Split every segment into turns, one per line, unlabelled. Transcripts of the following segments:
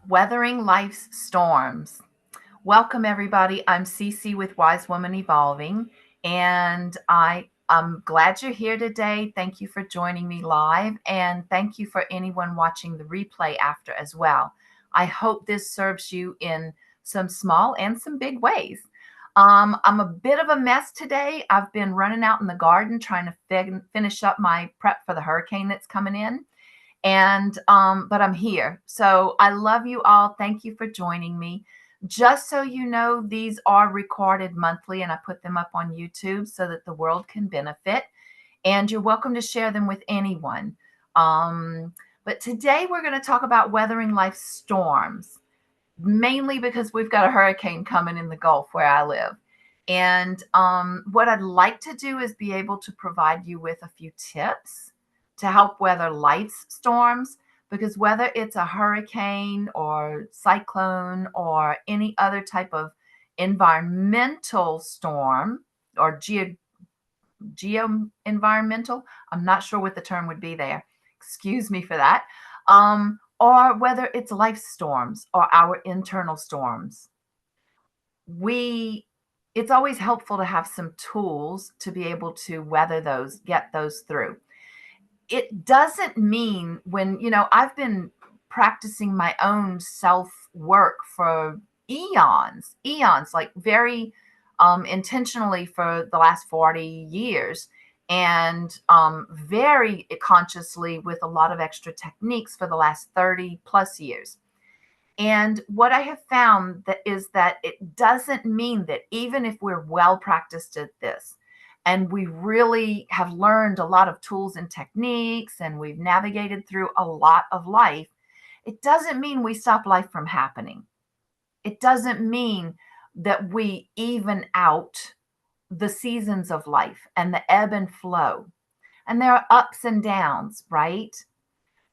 Weathering Life's Storms. Welcome, everybody. I'm CiCi with Wise Woman Evolving, and I'm glad you're here today. Thank you for joining me live, and thank you for anyone watching the replay after as well. I hope this serves you in some small and some big ways. I'm a bit of a mess today. I've been running out in the garden trying to finish up my prep for the hurricane that's coming in. But I'm here. So I love you all. Thank you for joining me. Just so you know, these are recorded monthly and I put them up on YouTube so that the world can benefit. And you're welcome to share them with anyone. But today we're going to talk about weathering life's storms, mainly because we've got a hurricane coming in the Gulf where I live. And what I'd like to do is be able to provide you with a few tips to help weather life's storms, because whether it's a hurricane or cyclone or any other type of environmental storm or geo-environmental, I'm not sure what the term would be there. Excuse me for that. Or whether it's life storms or our internal storms. It's always helpful to have some tools to be able to weather those, get those through. It doesn't mean I've been practicing my own self work for eons, like very intentionally for the last 40 years, and very consciously with a lot of extra techniques for the last 30 plus years. And what I have found that is that it doesn't mean that even if we're well practiced at this and we really have learned a lot of tools and techniques and we've navigated through a lot of life, it doesn't mean we stop life from happening. It doesn't mean that we even out the seasons of life and the ebb and flow. And there are ups and downs, right?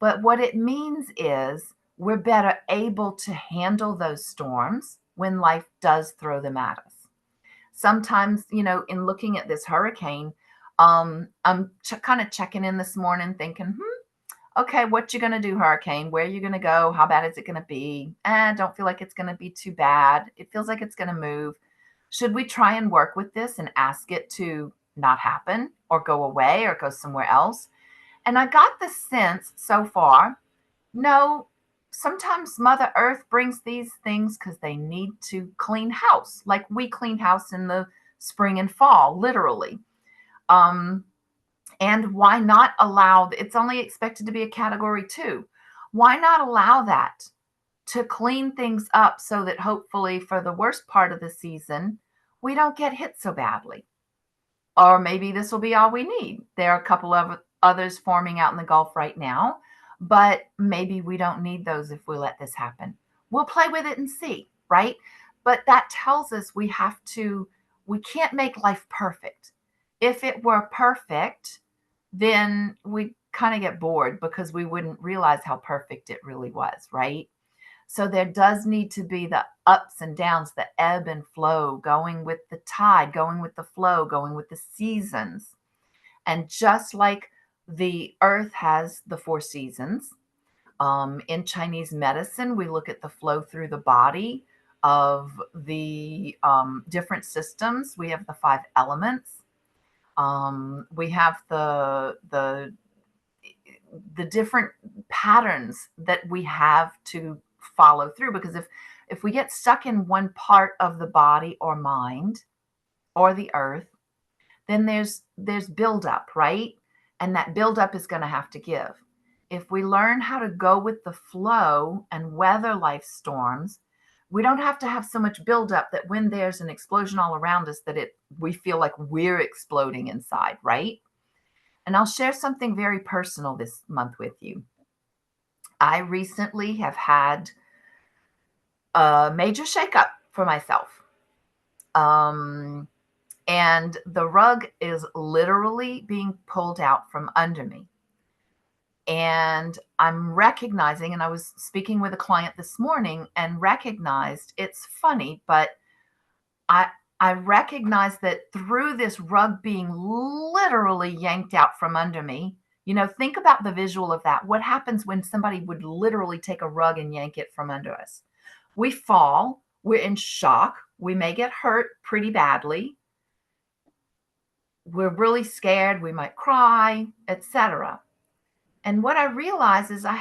But what it means is we're better able to handle those storms when life does throw them at us. Sometimes, in looking at this hurricane, I'm kind of checking in this morning thinking, okay, what you going to do, hurricane? Where are you going to go? How bad is it going to be? Don't feel like it's going to be too bad. It feels like it's going to move. Should we try and work with this and ask it to not happen or go away or go somewhere else? And I got the sense so far, no, sometimes Mother Earth brings these things because they need to clean house, like we clean house in the spring and fall, literally. Um, and why not allow, it's only expected to be a category 2. Why not allow that to clean things up so that hopefully for the worst part of the season, we don't get hit so badly? Or maybe this will be all we need. There are a couple of others forming out in the Gulf right now, but maybe we don't need those if we let this happen. We'll play with it and see, right? But that tells us we can't make life perfect. If it were perfect, then we kind of get bored because we wouldn't realize how perfect it really was, right? So there does need to be the ups and downs, the ebb and flow, going with the tide, going with the flow, going with the seasons. And just like the earth has the 4 seasons, in Chinese medicine, we look at the flow through the body of the different systems. We have the 5 elements. We have the different patterns that we have to follow through, because if we get stuck in one part of the body or mind or the earth, then there's buildup, right? And that buildup is going to have to give. If we learn how to go with the flow and weather life storms, we don't have to have so much buildup that when there's an explosion all around us that we feel like we're exploding inside, right? And I'll share something very personal this month with you. I recently have had a major shakeup for myself. And the rug is literally being pulled out from under me. And I'm recognizing, and I was speaking with a client this morning and recognized, it's funny, but I I recognized that through this rug being literally yanked out from under me Think about the visual of that. What happens when somebody would literally take a rug and yank it from under us? We fall, we're in shock, we may get hurt pretty badly. We're really scared, we might cry, etc. And what I realize is I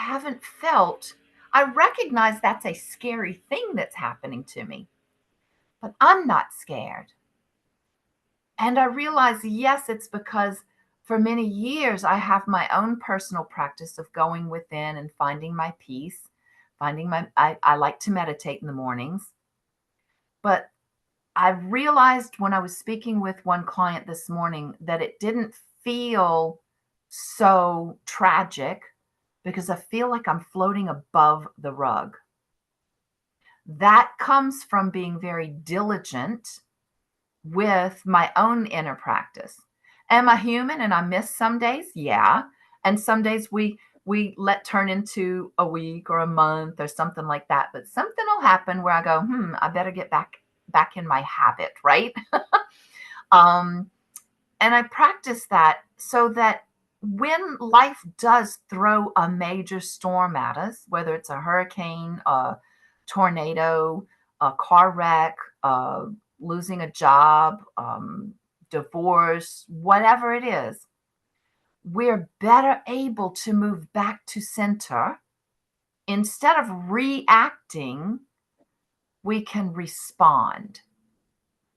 recognize that's a scary thing that's happening to me, but I'm not scared. And I realize, yes, it's because for many years I have my own personal practice of going within and finding my peace, I like to meditate in the mornings. But I realized when I was speaking with one client this morning that it didn't feel so tragic because I feel like I'm floating above the rug. That comes from being very diligent with my own inner practice. Am I human and I miss some days? Yeah. And some days we let turn into a week or a month or something like that. But something will happen where I go, I better get back in my habit, right? um, and I practice that so that when life does throw a major storm at us, whether it's a hurricane, a tornado, a car wreck, losing a job, divorce, whatever it is, we're better able to move back to center. Instead of reacting, we can respond.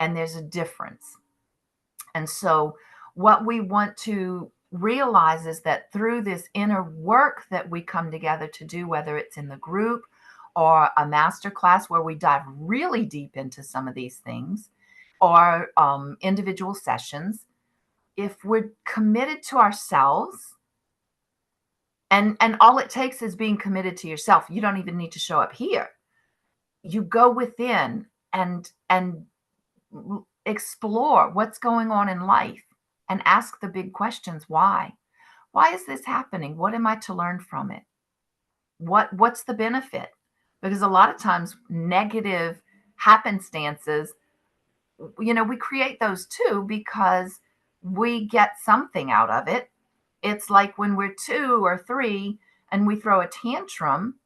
And there's a difference. And so, what we want to realize is that through this inner work that we come together to do, whether it's in the group or a master class where we dive really deep into some of these things, or individual sessions, if we're committed to ourselves, and all it takes is being committed to yourself. You don't even need to show up here. You go within and explore what's going on in life and ask the big questions. Why is this happening? What am I to learn from it? What's the benefit? Because a lot of times negative happenstances, we create those too because we get something out of it. It's like when we're 2 or 3 and we throw a tantrum.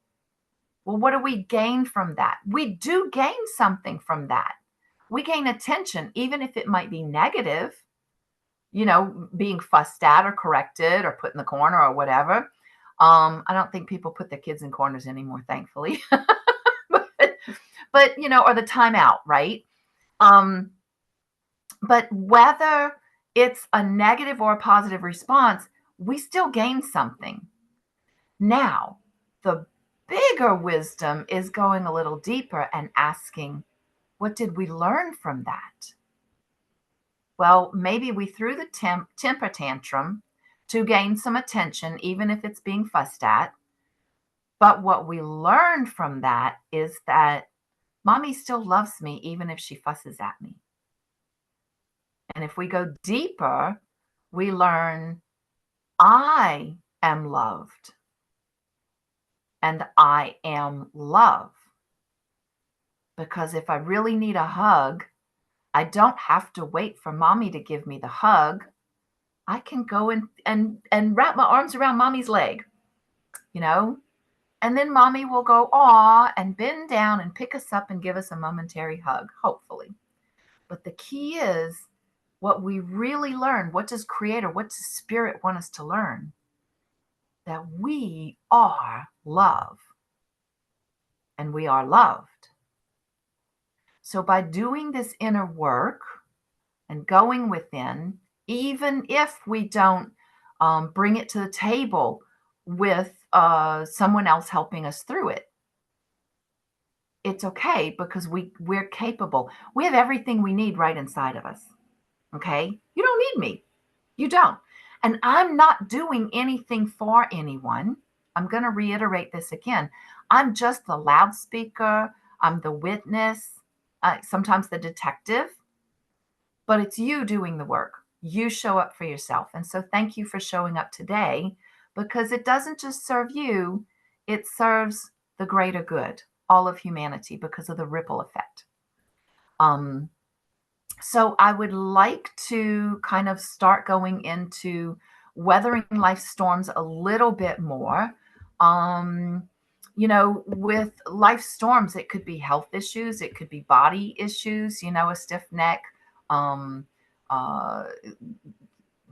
Well, what do we gain from that? We do gain something from that. We gain attention, even if it might be negative, being fussed at or corrected or put in the corner or whatever. I don't think people put their kids in corners anymore, thankfully. but or the timeout, right? But whether it's a negative or a positive response, we still gain something. Now, the bigger wisdom is going a little deeper and asking, what did we learn from that? Well, maybe we threw the temper tantrum to gain some attention, even if it's being fussed at. But what we learned from that is that mommy still loves me, even if she fusses at me. And if we go deeper, we learn I am loved and I am love. Because if I really need a hug, I don't have to wait for mommy to give me the hug. I can go and wrap my arms around mommy's leg, and then mommy will go, aw, and bend down and pick us up and give us a momentary hug, hopefully. But the key is what we really learn. What does Spirit want us to learn? That we are love and we are loved. So by doing this inner work and going within, even if we don't bring it to the table with someone else helping us through it, it's okay because we're capable. We have everything we need right inside of us. Okay? You don't need me. You don't. And I'm not doing anything for anyone. I'm going to reiterate this again. I'm just the loudspeaker. I'm the witness, sometimes the detective, but it's you doing the work. You show up for yourself. And so thank you for showing up today, because it doesn't just serve you, it serves the greater good, all of humanity, because of the ripple effect. So I would like to kind of start going into weathering life storms a little bit more. With life storms, it could be health issues, it could be body issues, a stiff neck, um, uh,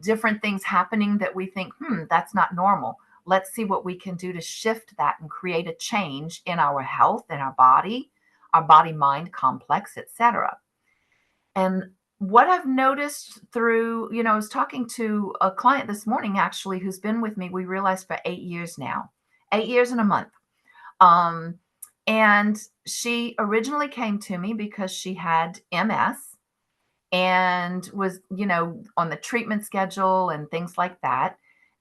different things happening that we think, that's not normal. Let's see what we can do to shift that and create a change in our health, in our body mind complex, etc. And what I've noticed through, I was talking to a client this morning actually who's been with me, we realized for 8 years now, 8 years and a month. Um, and she originally came to me because she had MS and was, on the treatment schedule and things like that.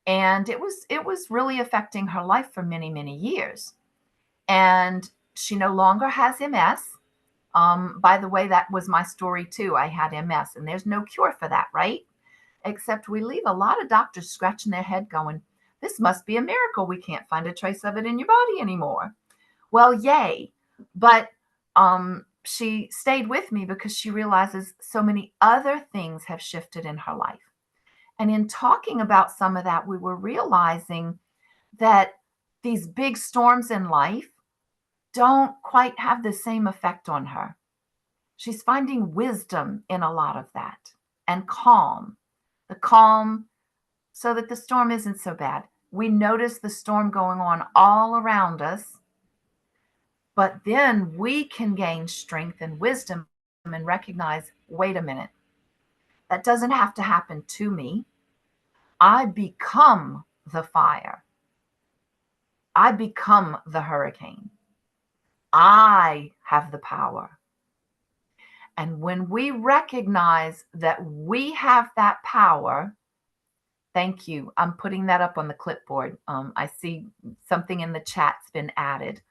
And it was really affecting her life for many, many years. And she no longer has MS. By the way, that was my story too. I had MS, and there's no cure for that, right? Except we leave a lot of doctors scratching their head going, this must be a miracle. We can't find a trace of it in your body anymore. Well, yay. But she stayed with me because she realizes so many other things have shifted in her life. And in talking about some of that, we were realizing that these big storms in life don't quite have the same effect on her. She's finding wisdom in a lot of that and calm. The calm so that the storm isn't so bad. We notice the storm going on all around us, but then we can gain strength and wisdom and recognize, wait a minute, that doesn't have to happen to me. I become the fire. I become the hurricane. I have the power. And when we recognize that we have that power, thank you. I'm putting that up on the clipboard. I see something in the chat's been added.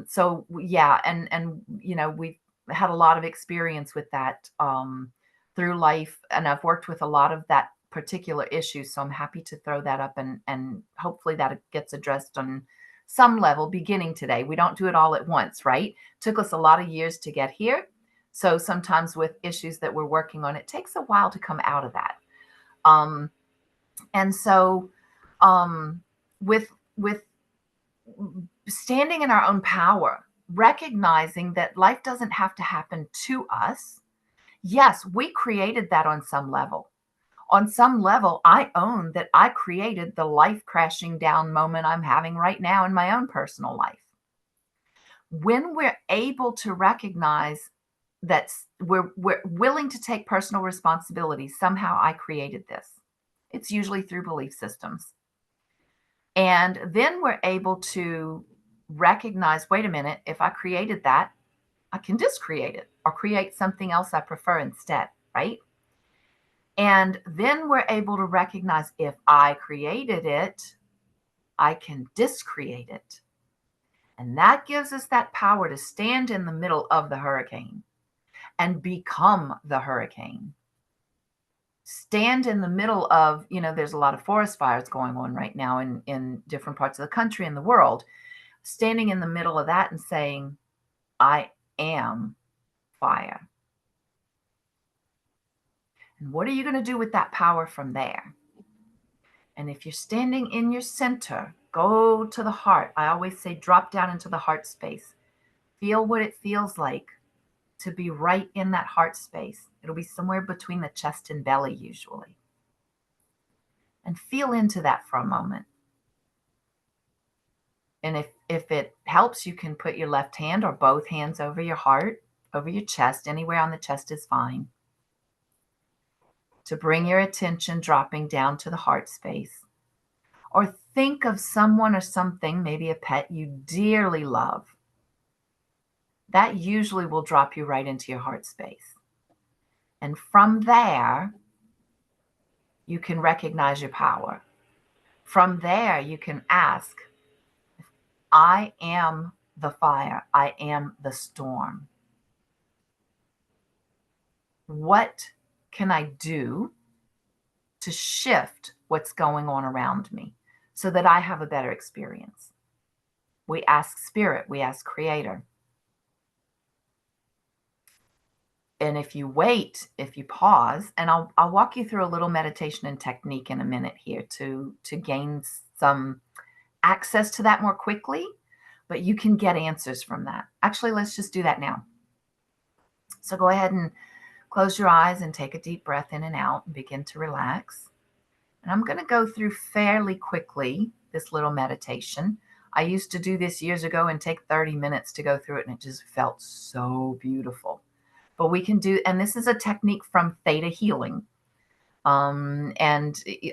So yeah, and we've had a lot of experience with that through life, and I've worked with a lot of that particular issue. So I'm happy to throw that up, and hopefully that gets addressed on some level beginning today. We don't do it all at once, right? Took us a lot of years to get here. So sometimes with issues that we're working on, it takes a while to come out of that. And so with standing in our own power, recognizing that life doesn't have to happen to us. Yes, we created that on some level. On some level, I own that I created the life crashing down moment I'm having right now in my own personal life. When we're able to recognize that we're willing to take personal responsibility, somehow I created this. It's usually through belief systems. And then we're able to recognize, wait a minute, if I created that, I can discreate it or create something else I prefer instead, right? And then we're able to recognize, if I created it, I can discreate it. And that gives us that power to stand in the middle of the hurricane and become the hurricane. Stand in the middle of, there's a lot of forest fires going on right now in different parts of the country and the world. Standing in the middle of that and saying, I am fire. And what are you going to do with that power from there? And if you're standing in your center, go to the heart. I always say, drop down into the heart space. Feel what it feels like to be right in that heart space. It'll be somewhere between the chest and belly usually. And feel into that for a moment. And if it helps, you can put your left hand or both hands over your heart, over your chest. Anywhere on the chest is fine. To bring your attention dropping down to the heart space. Or think of someone or something, maybe a pet you dearly love. That usually will drop you right into your heart space. And from there, you can recognize your power. From there, you can ask, I am the fire. I am the storm. What can I do to shift what's going on around me so that I have a better experience? We ask spirit, we ask creator. And if you wait, if you pause, and I'll walk you through a little meditation and technique in a minute here to gain some access to that more quickly, but you can get answers from that. Actually, let's just do that now. So go ahead and close your eyes and take a deep breath in and out and begin to relax. And I'm going to go through fairly quickly this little meditation. I used to do this years ago and take 30 minutes to go through it, and it just felt so beautiful. But we can do, and this is a technique from Theta Healing. And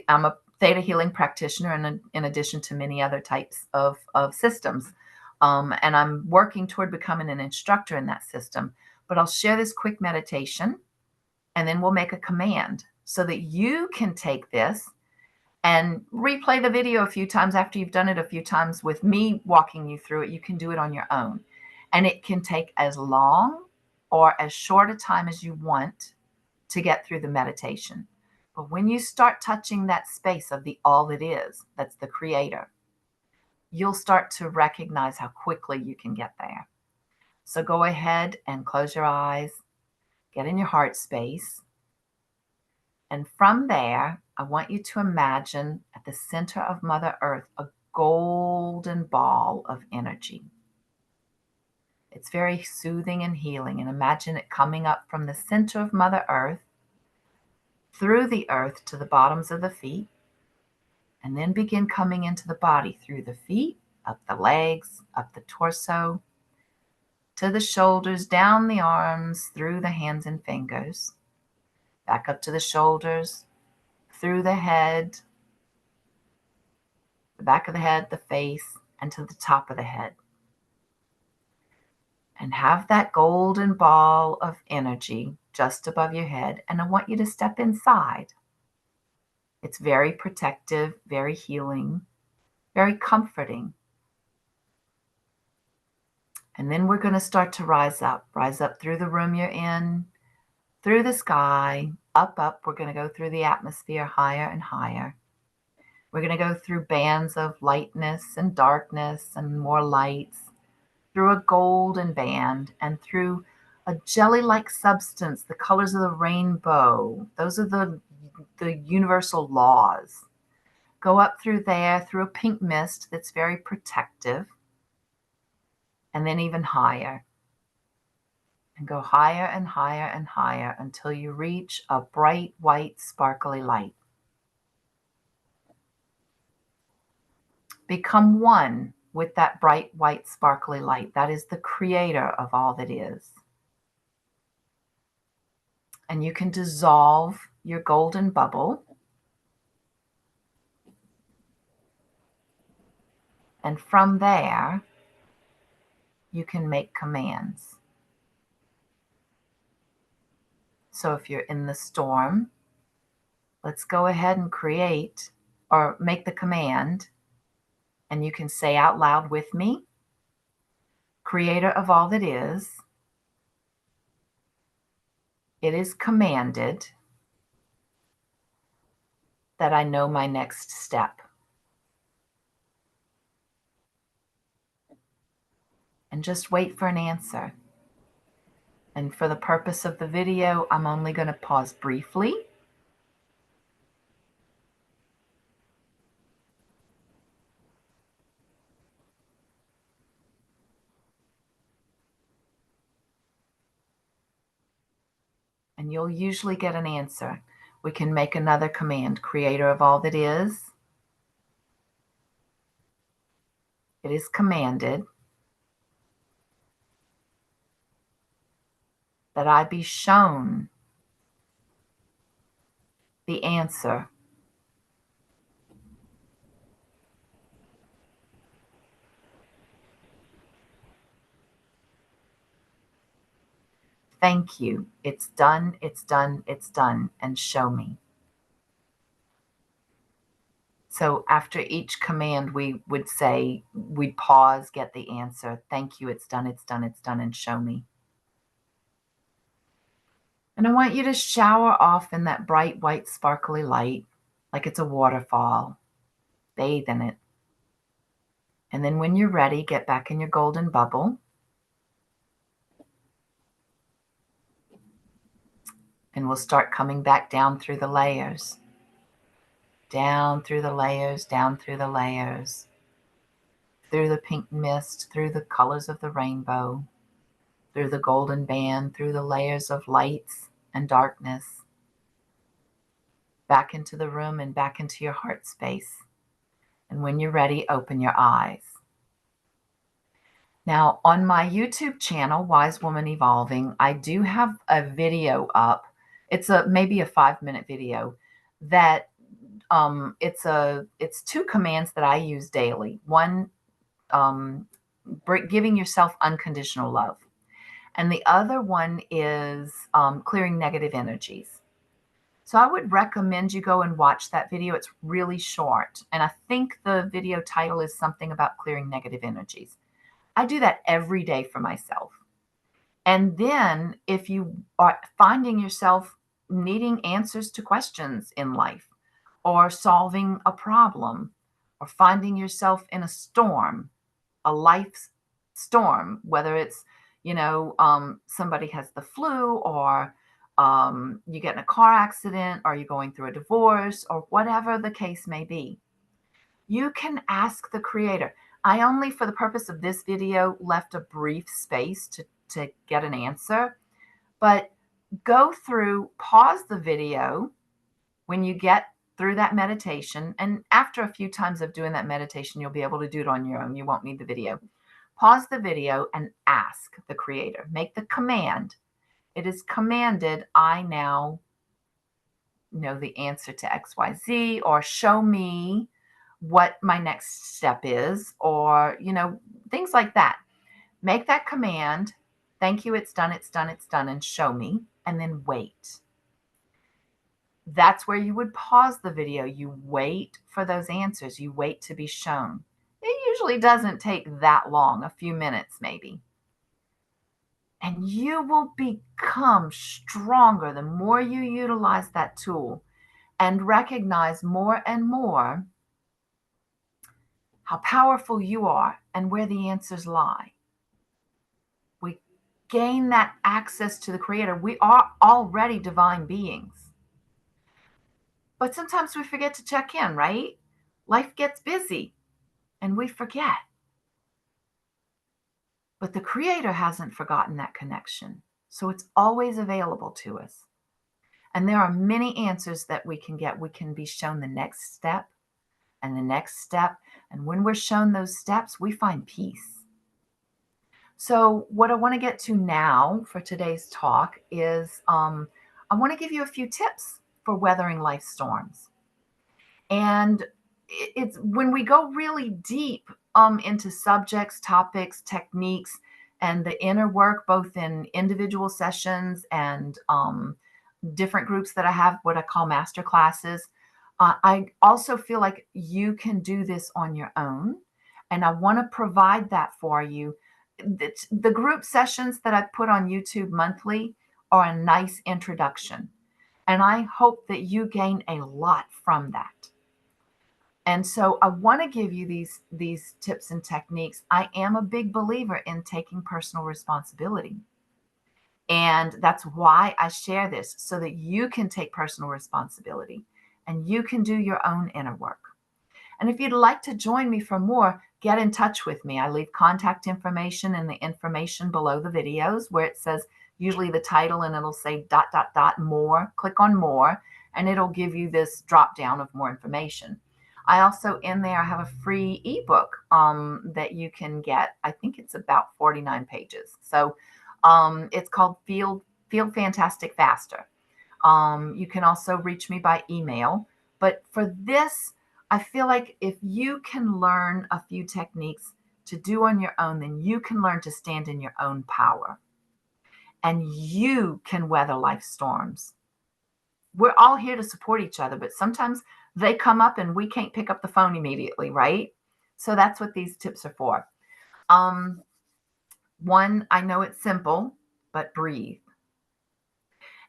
I'm a Theta Healing practitioner in addition to many other types of systems. And I'm working toward becoming an instructor in that system. But I'll share this quick meditation, and then we'll make a command so that you can take this and replay the video a few times after you've done it a few times with me walking you through it. You can do it on your own. And it can take as long or as short a time as you want to get through the meditation. But when you start touching that space of the all that is, that's the creator, you'll start to recognize how quickly you can get there. So go ahead and close your eyes, get in your heart space. And from there, I want you to imagine at the center of Mother Earth a golden ball of energy. It's very soothing and healing. And imagine it coming up from the center of Mother Earth, through the earth to the bottoms of the feet, and then begin coming into the body through the feet, up the legs, up the torso, to the shoulders, down the arms, through the hands and fingers, back up to the shoulders, through the head, the back of the head, the face, and to the top of the head. And have that golden ball of energy just above your head. And I want you to step inside. It's very protective, very healing, very comforting. And then we're going to start to rise up through the room you're in, through the sky, up. We're going to go through the atmosphere higher and higher. We're going to go through bands of lightness and darkness and more lights, through a golden band and through a jelly-like substance, the colors of the rainbow. Those are the universal laws. Go up through there, through a pink mist that's very protective, and then even higher. And go higher and higher and higher until you reach a bright, white, sparkly light. Become one with that bright, white, sparkly light. That is the creator of all that is. And you can dissolve your golden bubble. And from there, you can make commands. So if you're in the storm, let's go ahead and create or make the command. And you can say out loud with me, creator of all that is, it is commanded that I know my next step. And just wait for an answer. And for the purpose of the video, I'm only going to pause briefly. And you'll usually get an answer. We can make another command, creator of all that is. It is commanded that I be shown the answer. Thank you. It's done, it's done, it's done, and show me. So after each command, we would say, we'd pause, get the answer. Thank you, it's done, it's done, it's done, and show me. And I want you to shower off in that bright, white, sparkly light, like it's a waterfall. Bathe in it. And then when you're ready, get back in your golden bubble. And we'll start coming back down through the layers, down through the layers, down through the layers, through the pink mist, through the colors of the rainbow, through the golden band, through the layers of lights and darkness, back into the room and back into your heart space. And when you're ready, open your eyes. Now, on my YouTube channel, Wise Woman Evolving, I do have a video up. It's maybe a 5-minute video that it's 2 commands that I use daily. One, giving yourself unconditional love, and the other one is clearing negative energies. So I would recommend you go and watch that video. It's really short, and I think the video title is something about clearing negative energies. I do that every day for myself. And then if you are finding yourself needing answers to questions in life, or solving a problem, or finding yourself in a storm, a life storm, whether it's, somebody has the flu, or you get in a car accident, or you're going through a divorce, or whatever the case may be, you can ask the Creator. I only, for the purpose of this video, left a brief space to get an answer, but go through, pause the video when you get through that meditation. And after a few times of doing that meditation, you'll be able to do it on your own. You won't need the video. Pause the video and ask the Creator. Make the command. It is commanded, I now know the answer to XYZ, or show me what my next step is, or, things like that. Make that command. Thank you. It's done. It's done. It's done. And show me. And then wait. That's where you would pause the video. You wait for those answers. You wait to be shown. It usually doesn't take that long, a few minutes maybe. And you will become stronger the more you utilize that tool and recognize more and more how powerful you are and where the answers lie. We gain that access to the Creator. We are already divine beings. But sometimes we forget to check in, right? Life gets busy and we forget. But the Creator hasn't forgotten that connection. So it's always available to us. And there are many answers that we can get. We can be shown the next step and the next step. And when we're shown those steps, we find peace. So what I want to get to now for today's talk is I want to give you a few tips for weathering life storms. And it's when we go really deep into subjects, topics, techniques, and the inner work, both in individual sessions and different groups that I have, what I call master classes. I also feel like you can do this on your own. And I want to provide that for you. The group sessions that I put on YouTube monthly are a nice introduction. And I hope that you gain a lot from that. And so I want to give you these tips and techniques. I am a big believer in taking personal responsibility. And that's why I share this, so that you can take personal responsibility and you can do your own inner work. And if you'd like to join me for more, get in touch with me. I leave contact information in the information below the videos, where it says usually the title, and it'll say ... more. Click on more and it'll give you this drop down of more information. I also, in there, I have a free ebook that you can get. I think it's about 49 pages. So it's called Feel Fantastic Faster. You can also reach me by email. But for this, I feel like if you can learn a few techniques to do on your own, then you can learn to stand in your own power. And you can weather life storms. We're all here to support each other, but sometimes they come up and we can't pick up the phone immediately, right? So that's what these tips are for. One, I know it's simple, but breathe.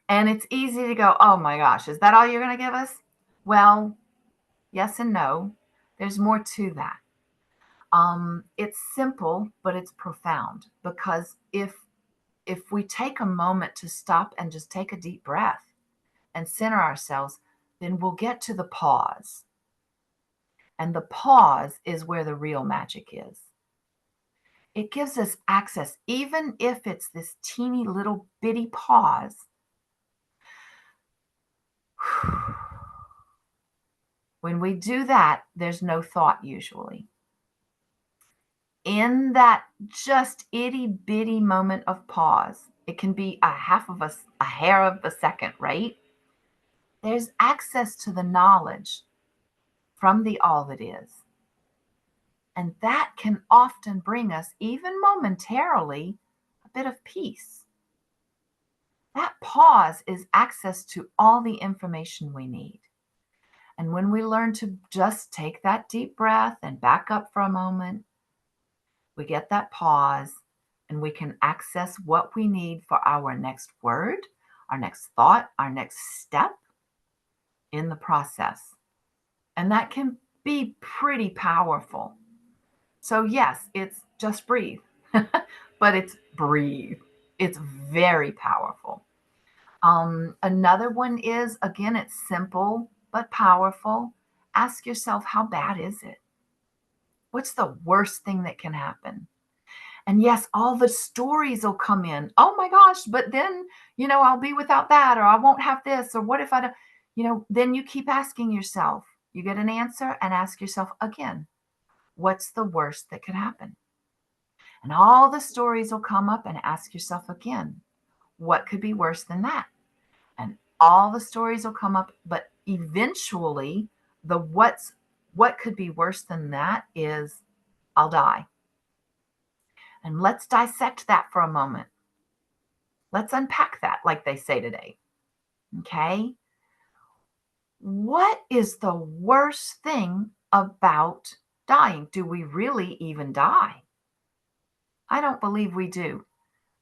And it's easy to go, oh my gosh, is that all you're going to give us? Well, yes and no. There's more to that. It's simple, but it's profound, because if we take a moment to stop and just take a deep breath, and center ourselves, then we'll get to the pause. And the pause is where the real magic is. It gives us access, even if it's this teeny little bitty pause. When we do that, there's no thought usually. In that just itty bitty moment of pause, it can be a hair of a second, right? There's access to the knowledge from the all that is. And that can often bring us, even momentarily, a bit of peace. That pause is access to all the information we need. And when we learn to just take that deep breath and back up for a moment, we get that pause and we can access what we need for our next word, our next thought, our next step in the process. And that can be pretty powerful. So, yes, it's just breathe, but it's breathe. It's very powerful. Another one is, again, it's simple but powerful. Ask yourself, how bad is it? What's the worst thing that can happen? And yes, all the stories will come in. Oh my gosh, but then, I'll be without that, or I won't have this, or what if I don't, then you keep asking yourself. You get an answer and ask yourself again, what's the worst that could happen? And all the stories will come up and ask yourself again, what could be worse than that? And all the stories will come up, but eventually what could be worse than that is I'll die. And let's dissect that for a moment. Let's unpack that, like they say today. Okay? What is the worst thing about dying? Do we really even die? I don't believe we do.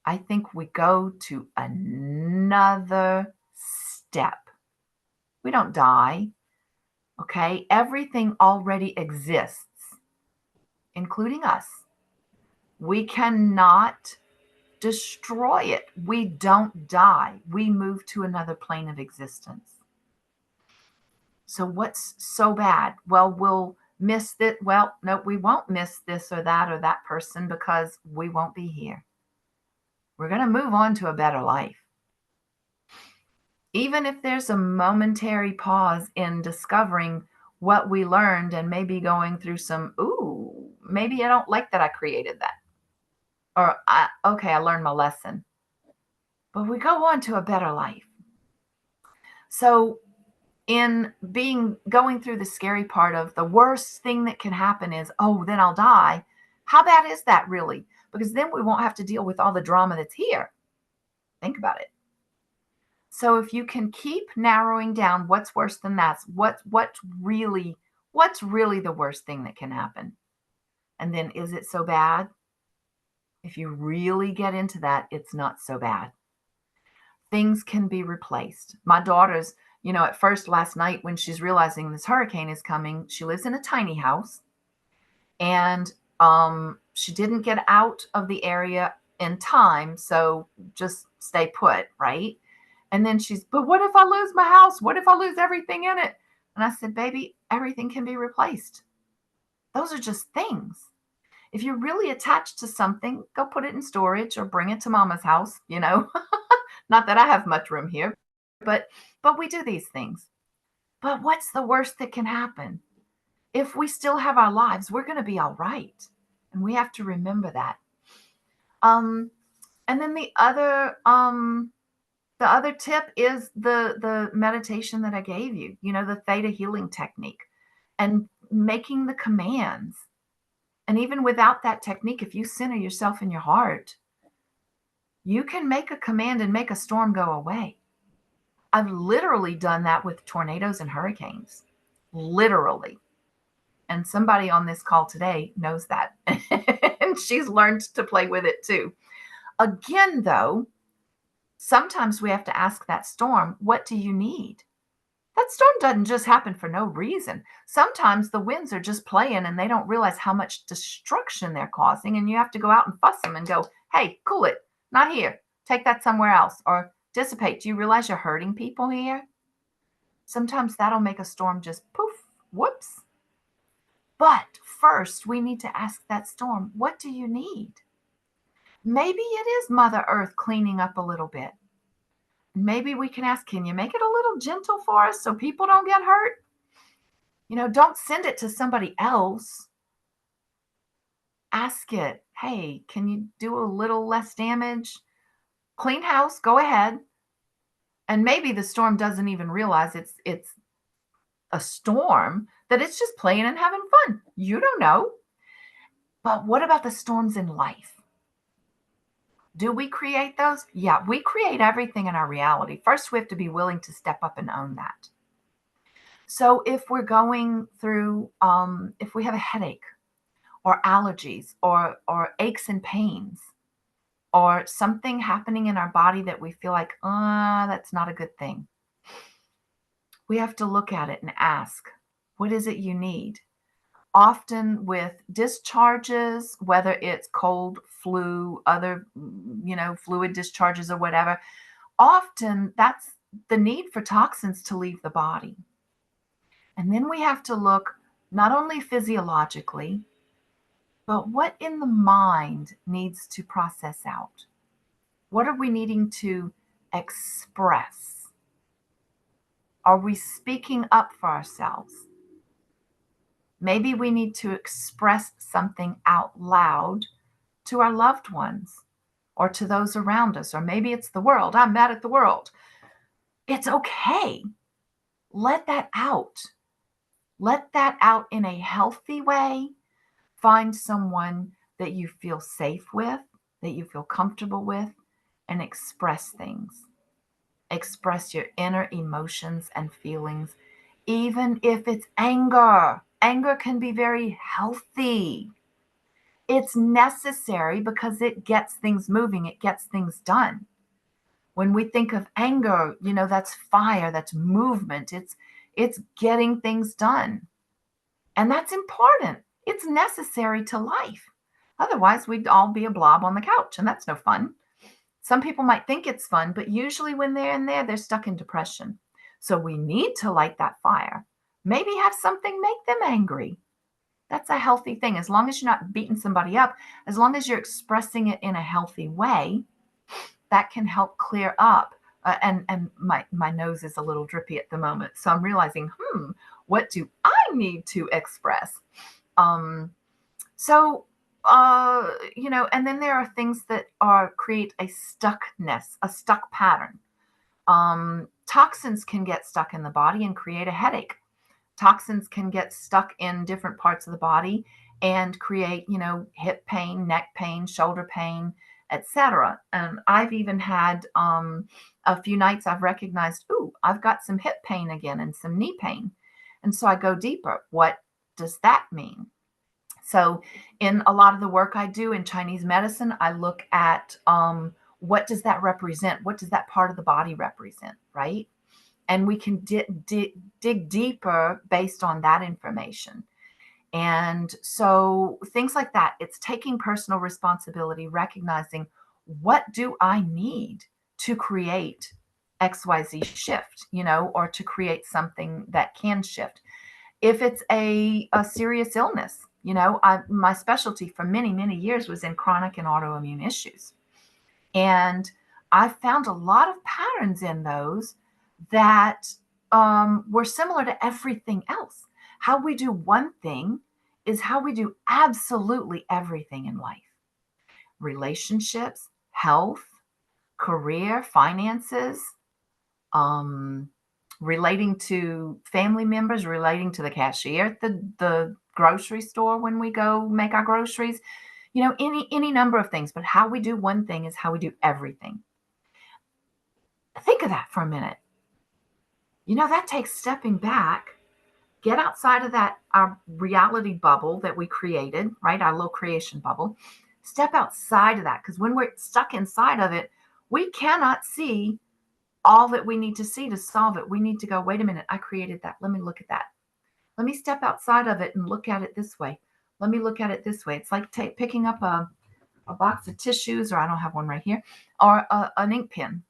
I think we go to another step. We don't die. Okay? Everything already exists, including us. We cannot destroy it. We don't die. We move to another plane of existence. So what's so bad? Well, we'll miss it. Well, no, we won't miss this or that person because we won't be here. We're going to move on to a better life. Even if there's a momentary pause in discovering what we learned and maybe going through some, maybe I don't like that I created that. Or, I learned my lesson. But we go on to a better life. So in going through the scary part of the worst thing that can happen is, then I'll die. How bad is that really? Because then we won't have to deal with all the drama that's here. Think about it. So if you can keep narrowing down what's worse than that, what's really the worst thing that can happen? And then is it so bad? If you really get into that, it's not so bad. Things can be replaced. My daughter's, at first last night when she's realizing this hurricane is coming, she lives in a tiny house and she didn't get out of the area in time. So just stay put, right? And then but what if I lose my house? What if I lose everything in it? And I said, baby, everything can be replaced. Those are just things. If you're really attached to something, go put it in storage or bring it to mama's house, Not that I have much room here, but we do these things. But what's the worst that can happen? If we still have our lives, we're going to be all right. And we have to remember that. And then the other tip is the meditation that I gave you, the theta healing technique and making the commands. And even without that technique, if you center yourself in your heart, you can make a command and make a storm go away. I've literally done that with tornadoes and hurricanes. Literally. And somebody on this call today knows that. And she's learned to play with it too. Again, though, sometimes we have to ask that storm, what do you need? That storm doesn't just happen for no reason. Sometimes the winds are just playing and they don't realize how much destruction they're causing. And you have to go out and fuss them and go, hey, cool it. Not here. Take that somewhere else. Or dissipate. Do you realize you're hurting people here? Sometimes that'll make a storm just poof, whoops. But first, we need to ask that storm, what do you need? Maybe it is Mother Earth cleaning up a little bit. Maybe we can ask, can you make it a little gentle for us so people don't get hurt? Don't send it to somebody else. Ask it, hey, can you do a little less damage? Clean house, go ahead. And maybe the storm doesn't even realize it's a storm, that it's just playing and having fun. You don't know. But what about the storms in life? Do we create those? Yeah, we create everything in our reality. First, we have to be willing to step up and own that. So if we're going through, if we have a headache or allergies or aches and pains or something happening in our body that we feel like, that's not a good thing, we have to look at it and ask, what is it you need? Often with discharges, whether it's cold, flu, other, fluid discharges or whatever, often that's the need for toxins to leave the body. And then we have to look not only physiologically, but what in the mind needs to process out? What are we needing to express? Are we speaking up for ourselves? Maybe we need to express something out loud to our loved ones or to those around us, or maybe it's the world. I'm mad at the world. It's okay. Let that out. Let that out in a healthy way. Find someone that you feel safe with, that you feel comfortable with, and express things. Express your inner emotions and feelings, even if it's anger. Anger can be very healthy. It's necessary because it gets things moving, it gets things done. When we think of anger, that's fire, that's movement, it's getting things done. And that's important. It's necessary to life. Otherwise, we'd all be a blob on the couch, and that's no fun. Some people might think it's fun, but usually when they're in there, they're stuck in depression. So we need to light that fire. Maybe have something make them angry. That's a healthy thing. As long as you're not beating somebody up, as long as you're expressing it in a healthy way, that can help clear up. And my nose is a little drippy at the moment. So I'm realizing, what do I need to express? So, and then there are things that create a stuckness, a stuck pattern. Toxins can get stuck in the body and create a headache. Toxins can get stuck in different parts of the body and create, hip pain, neck pain, shoulder pain, etc. And I've even had a few nights I've recognized, I've got some hip pain again and some knee pain. And so I go deeper. What does that mean? So in a lot of the work I do in Chinese medicine, I look at what does that represent? What does that part of the body represent, right? And we can dig deeper based on that information. And so things like that, it's taking personal responsibility, recognizing what do I need to create XYZ shift, or to create something that can shift. If it's a serious illness, my specialty for many, many years was in chronic and autoimmune issues. And I found a lot of patterns in those that were similar to everything else. How we do one thing is how we do absolutely everything in life. Relationships, health, career, finances, relating to family members, relating to the cashier at the grocery store when we go make our groceries, any number of things. But how we do one thing is how we do everything. Think of that for a minute. That takes stepping back, get outside of that, our reality bubble that we created, right? Our little creation bubble. Step outside of that, because when we're stuck inside of it, we cannot see all that we need to see to solve it. We need to go, wait a minute, I created that. Let me look at that. Let me step outside of it and look at it this way. Let me look at it this way. It's like picking up a box of tissues, or I don't have one right here, or an ink pen.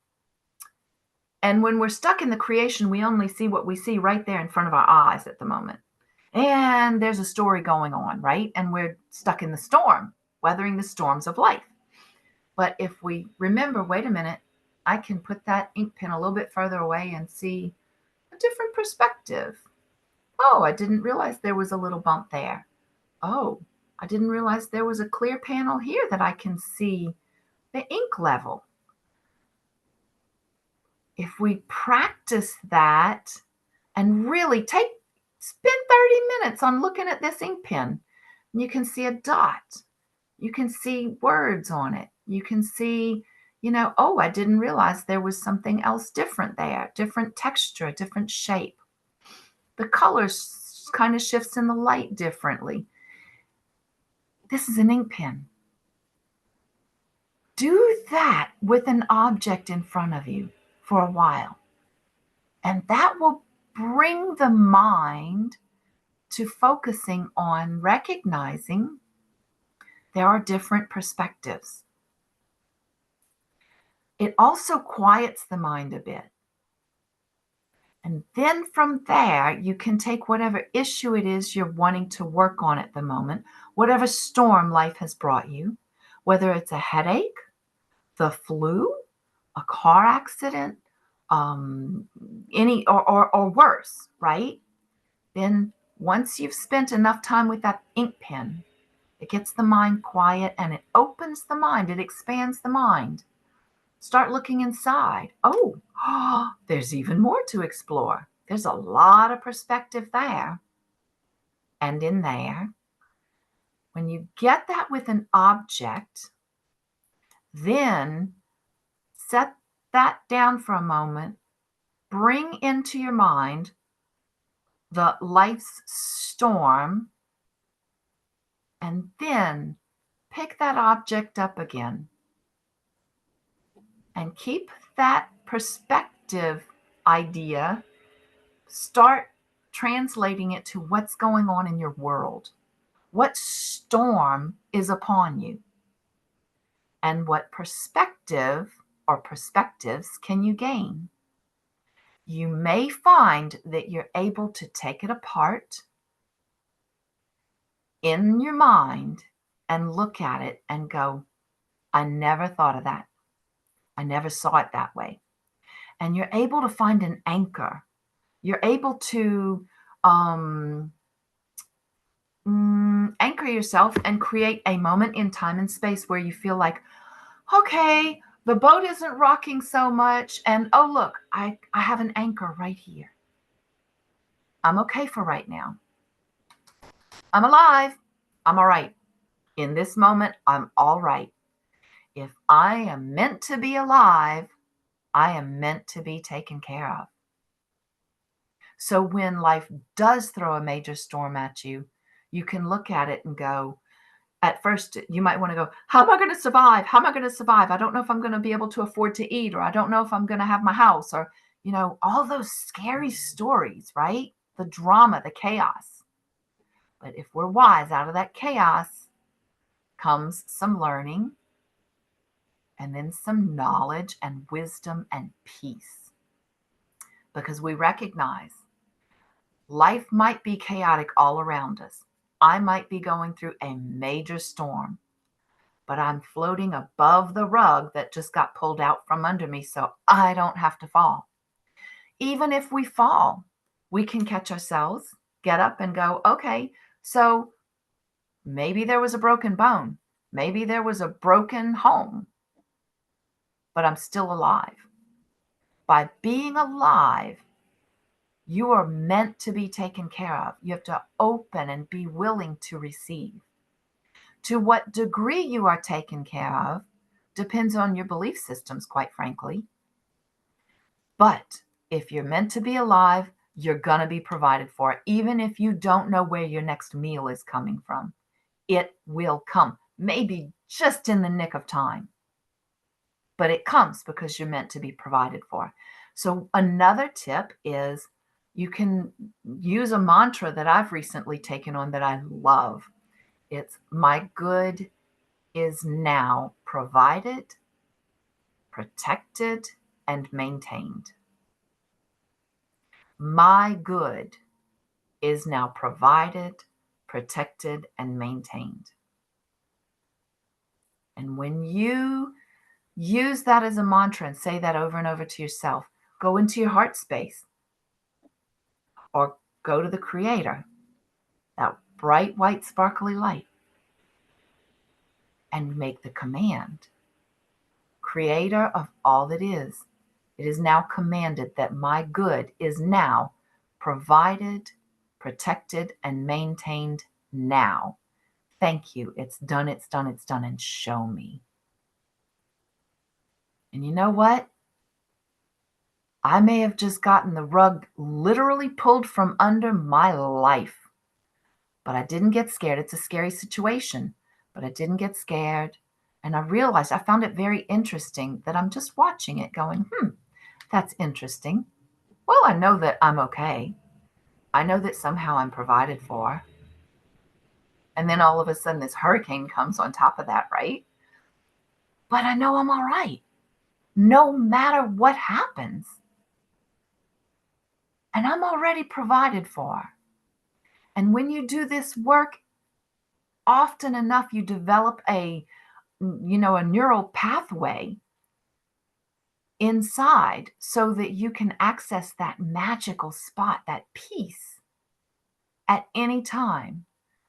And when we're stuck in the creation, we only see what we see right there in front of our eyes at the moment. And there's a story going on, right? And we're stuck in the storm, weathering the storms of life. But if we remember, wait a minute, I can put that ink pen a little bit further away and see a different perspective. Oh, I didn't realize there was a little bump there. Oh, I didn't realize there was a clear panel here that I can see the ink level. If we practice that and really spend 30 minutes on looking at this ink pen, you can see a dot. You can see words on it. You can see, oh, I didn't realize there was something else different there, different texture, different shape. The color kind of shifts in the light differently. This is an ink pen. Do that with an object in front of you for a while. And that will bring the mind to focusing on recognizing there are different perspectives. It also quiets the mind a bit. And then from there, you can take whatever issue it is you're wanting to work on at the moment, whatever storm life has brought you, whether it's a headache, the flu, a car accident, any or worse, right? Then once you've spent enough time with that ink pen, it gets the mind quiet and it opens the mind. It expands the mind. Start looking inside. Oh, there's even more to explore. There's a lot of perspective there and in there. When you get that with an object, then set that down for a moment. Bring into your mind the life's storm, and then pick that object up again and keep that perspective idea. Start translating it to what's going on in your world. What storm is upon you? And what perspective or perspectives can you gain? You may find that you're able to take it apart in your mind and look at it and go, I never thought of that. I never saw it that way. And you're able to find an anchor. You're able to anchor yourself and create a moment in time and space where you feel like, okay, the boat isn't rocking so much. And oh, look, I have an anchor right here. I'm okay for right now. I'm alive. I'm all right. In this moment, I'm all right. If I am meant to be alive, I am meant to be taken care of. So when life does throw a major storm at you, you can look at it and go, at first, you might want to go, how am I going to survive? How am I going to survive? I don't know if I'm going to be able to afford to eat, or I don't know if I'm going to have my house, or, all those scary stories, right? The drama, the chaos. But if we're wise, out of that chaos comes some learning, and then some knowledge and wisdom and peace. Because we recognize life might be chaotic all around us. I might be going through a major storm, but I'm floating above the rug that just got pulled out from under me so I don't have to fall. Even if we fall, we can catch ourselves, get up and go, okay, so maybe there was a broken bone. Maybe there was a broken home, but I'm still alive. By being alive, you are meant to be taken care of. You have to open and be willing to receive. To what degree you are taken care of depends on your belief systems, quite frankly. But if you're meant to be alive, you're going to be provided for, even if you don't know where your next meal is coming from. It will come, maybe just in the nick of time. But it comes because you're meant to be provided for. So another tip is you can use a mantra that I've recently taken on that I love. It's my good is now provided, protected, and maintained. My good is now provided, protected, and maintained. And when you use that as a mantra and say that over and over to yourself, go into your heart space or go to the Creator, that bright, white, sparkly light, and make the command. Creator of all that is, it is now commanded that my good is now provided, protected, and maintained now. Thank you. It's done, it's done, it's done, and show me. And you know what? I may have just gotten the rug literally pulled from under my life, but I didn't get scared. It's a scary situation, but I didn't get scared. And I realized I found it very interesting that I'm just watching it going, that's interesting. Well, I know that I'm okay. I know that somehow I'm provided for. And then all of a sudden, this hurricane comes on top of that, right? But I know I'm all right, no matter what happens. And I'm already provided for. And when you do this work, often enough, you develop a neural pathway inside so that you can access that magical spot, that peace at any time,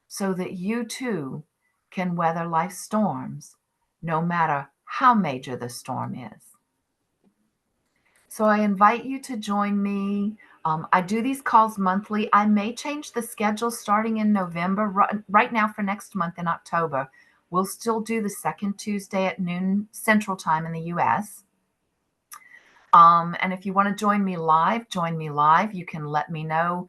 so that you too can weather life's storms, no matter how major the storm is. So I invite you to join me. I do these calls monthly. I may change the schedule starting in November. Right now, for next month in October, we'll still do the second Tuesday at noon Central Time in the US. And if you want to join me live, join me live. You can let me know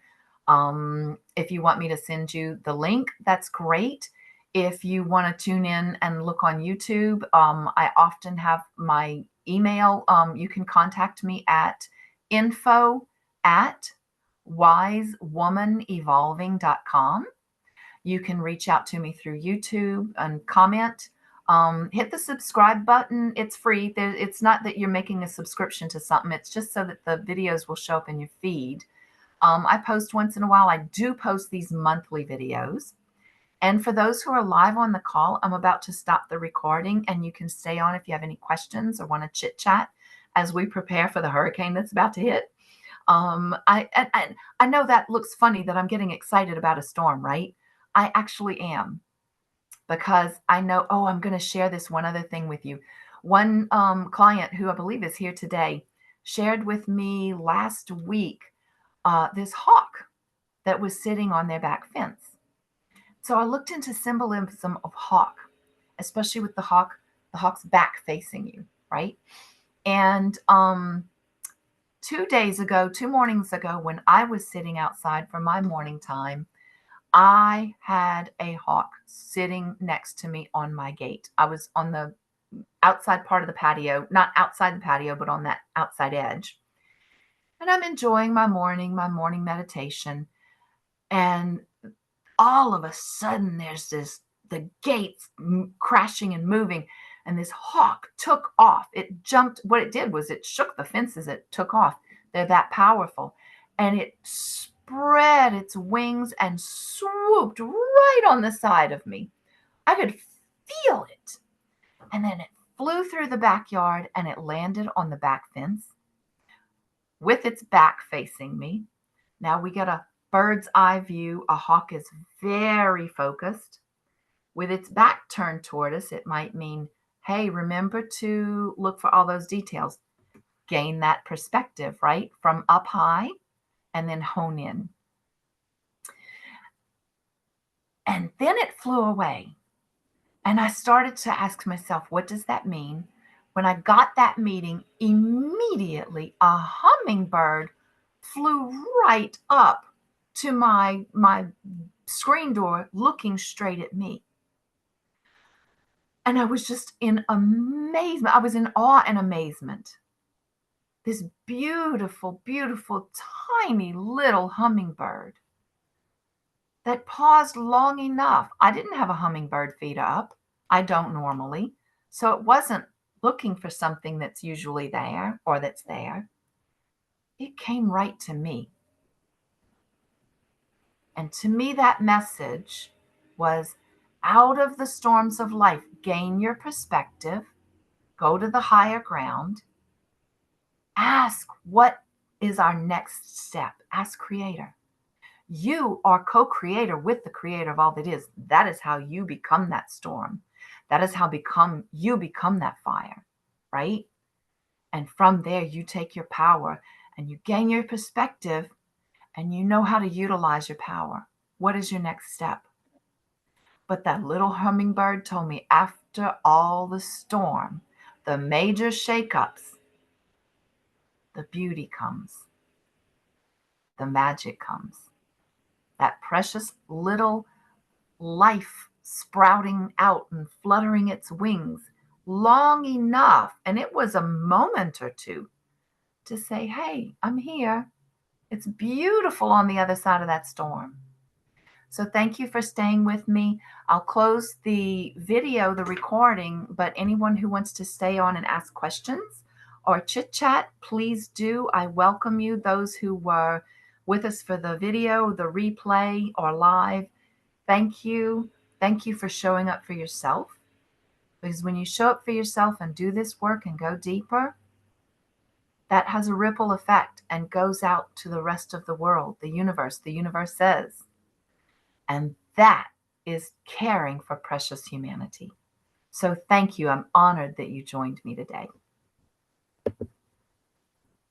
if you want me to send you the link. That's great. If you want to tune in and look on YouTube, I often have my email. You can contact me at info@wisewomanevolving.com. You can reach out to me through YouTube and comment. Hit the subscribe button. It's free. It's not that you're making a subscription to something. It's just so that the videos will show up in your feed. I post once in a while. I do post these monthly videos. And for those who are live on the call, I'm about to stop the recording, and you can stay on if you have any questions or want to chit chat as we prepare for the hurricane that's about to hit. I know that looks funny that I'm getting excited about a storm, right? I actually am, because I know, I'm going to share this one other thing with you. One client who I believe is here today shared with me last week this hawk that was sitting on their back fence. So I looked into symbolism of hawk, especially with the hawk's back facing you, right? And 2 mornings ago, when I was sitting outside for my morning time, I had a hawk sitting next to me on my gate. I was on the outside part of the patio, not outside the patio, but on that outside edge. And I'm enjoying my morning meditation. And all of a sudden, there's the gates crashing and moving. And this hawk took off. It jumped. What it did was it shook the fences. It took off. They're that powerful. And it spread its wings and swooped right on the side of me. I could feel it. And then it flew through the backyard and it landed on the back fence with its back facing me. Now we get a bird's eye view. A hawk is very focused. With its back turned toward us, it might mean, hey, remember to look for all those details. Gain that perspective, right? From up high, and then hone in. And then it flew away. And I started to ask myself, what does that mean? When I got that meeting, immediately a hummingbird flew right up to my screen door, looking straight at me. And I was just in amazement. I was in awe and amazement. This beautiful, beautiful, tiny little hummingbird that paused long enough. I didn't have a hummingbird feed up. I don't normally. So it wasn't looking for something that's usually there or that's there. It came right to me. And to me, that message was out of the storms of life, gain your perspective, go to the higher ground, ask what is our next step. Ask Creator. You are co-creator with the creator of all that is. That is how you become that storm. That is how you become that fire, right? And from there, you take your power and you gain your perspective and you know how to utilize your power. What is your next step? But that little hummingbird told me after all the storm, the major shakeups, the beauty comes, the magic comes. That precious little life sprouting out and fluttering its wings long enough. And it was a moment or two to say, hey, I'm here. It's beautiful on the other side of that storm. So thank you for staying with me. I'll close the video, the recording, but anyone who wants to stay on and ask questions or chit chat, please do. I welcome you. Those who were with us for the video, the replay, or live, thank you. Thank you for showing up for yourself. Because when you show up for yourself and do this work and go deeper, that has a ripple effect and goes out to the rest of the world, the universe. The universe says. And that is caring for precious humanity. So thank you. I'm honored that you joined me today.